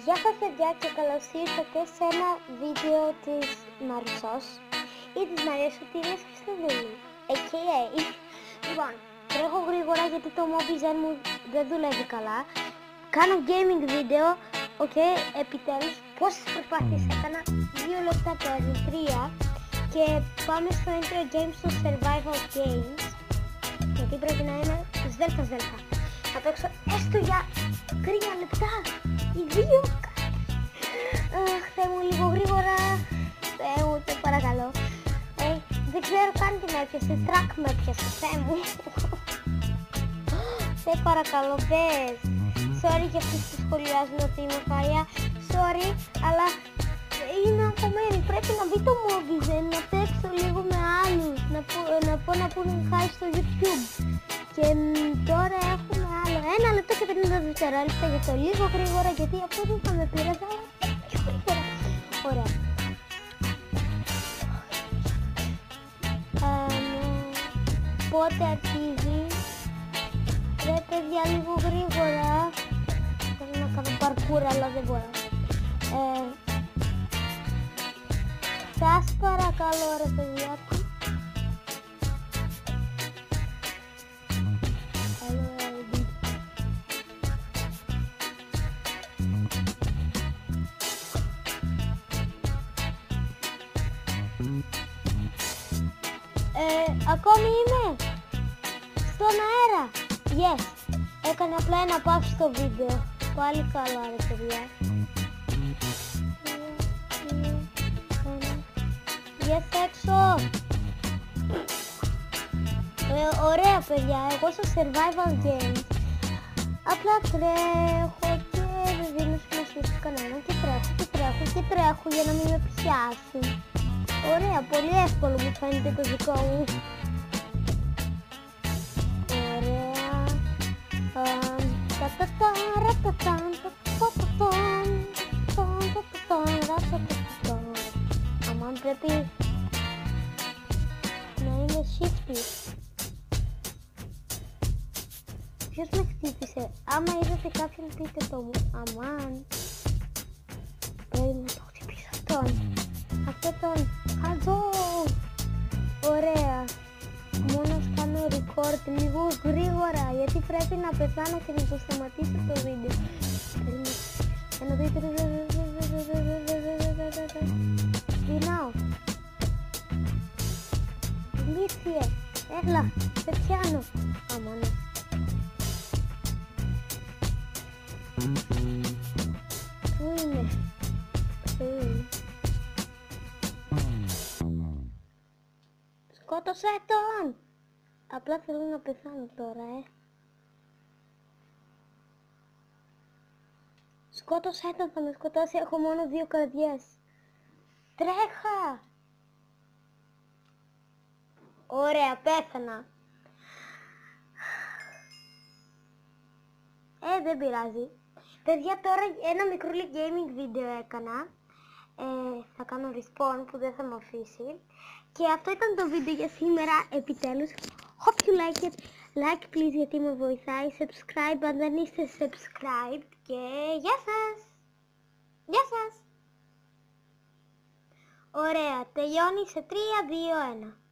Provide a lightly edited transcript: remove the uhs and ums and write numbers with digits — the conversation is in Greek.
Γεια σας παιδιά και καλώς ήρθατε σε ένα βίντεο της Μαρισός ή της Μαρίας Σωτηρίας Χριστοδούλου, a.k.a. Λοιπόν, τρέχω γρήγορα γιατί το Mobizen μου δεν δουλεύει καλά. Κάνω gaming βίντεο, επιτέλους. Πόσες προσπάθειες έκανα, 2 λεπτά παίρνει, 3. Και πάμε στο intro games του survival games, γιατί πρέπει να είναι σδέλφα. Θα παίξω έστω για 3 λεπτά ή 2. Θεέ μου, λίγο γρήγορα. Θεέ μου, σε παρακαλώ. Δεν ξέρω καν τι με έπιασε. Τρακ με έπιασε, Θεέ μου. Σε παρακαλώ, πες. Sorry για αυτούς που σχολιάζουν ότι είμαι φάρια. Sorry, αλλά είμαι αγχωμένη. Πρέπει να μπει το Mobizen, να παίξω λίγο με άλλους. Να πούνε χάρη στο YouTube. Και τώρα έχουμε άλλο 1 λεπτό και 50 δευτερόλεπτα για το λίγο γρήγορα, γιατί αυτό δεν θα με πειράζει. Ωραία. Πότε αρχίζει? Ρε παιδιά, λίγο γρήγορα. Θέλω να κάνω παρκούρα, αλλά δεν μπορώ. Σας παρακαλώ ρε παιδιά. Ακόμη είμαι στον αέρα. Yes. Έκανα απλά ένα pause στο βίντεο. Πάλι καλά ρε παιδιά. Yes, έξω. Ωραία παιδιά. Εγώ στο survival games απλά τρέχω και δεν δίνω σημασία σε κανέναν. Και τρέχω για να μην με πιάσουν. Ωραία, πολύ εύκολο μου φαίνεται το δικό μου. Ωραία. Αμάν πρέπει να είμαι shifty. Ποιος με χτύπησε? Άμα είδατε κάποιον πείτε το μου. Αμάν. Πρέπει να το χτυπήσω αυτόν. Τον χαζό. Ωραία. Μόνο κάνω record λίγο γρήγορα, γιατί πρέπει να πεθάνω και να το σταματήσω το βίντεο. Πεινάω. Λύθιε. Έλα, σε πιάνω. Αμάνα. Πού είναι? Σκότωσέ τον! Απλά θέλω να πεθάνω τώρα, Σκότωσέ τον, θα με σκοτώσει, έχω μόνο 2 καρδιές. Τρέχα! Ωραία, πέθανα. Δεν πειράζει. Παιδιά, τώρα ένα μικρούλι gaming βίντεο έκανα. Θα κάνω respawn που δεν θα με αφήσει. Και αυτό ήταν το βίντεο για σήμερα, επιτέλους. Hope you like it. Like please γιατί με βοηθάει. Subscribe αν δεν είστε subscribed. Και γεια σας. Γεια σας. Ωραία, τελειώνει σε 3, 2, 1.